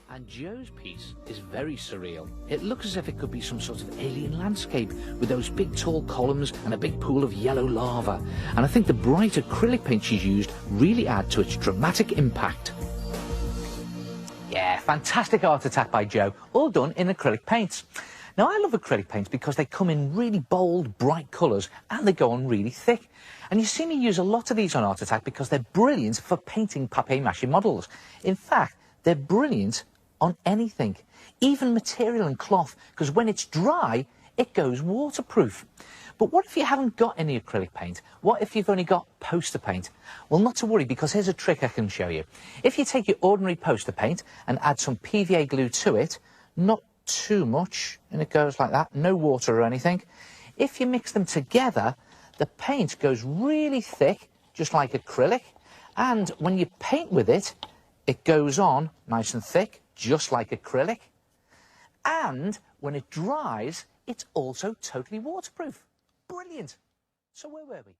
And Joe's piece is very surreal. It looks as if it could be some sort of alien landscape with those big tall columns and a big pool of yellow lava. And I think the bright acrylic paint she's used really add to its dramatic impact. Yeah, fantastic art attack by Joe, all done in acrylic paints. Now, I love acrylic paints because they come in really bold, bright colours and they go on really thick. And you see me use a lot of these on Art Attack because they're brilliant for painting papier-mâché models. In fact, they're brilliant on anything, even material and cloth, because when it's dry, it goes waterproof. But what if you haven't got any acrylic paint? What if you've only got poster paint? Well, not to worry, because here's a trick I can show you. If you take your ordinary poster paint and add some PVA glue to it, not too much, and it goes like that, no water or anything. If you mix them together, the paint goes really thick, just like acrylic, and when you paint with it, it goes on nice and thick, just like acrylic, and when it dries, it's also totally waterproof. Brilliant. So where were we?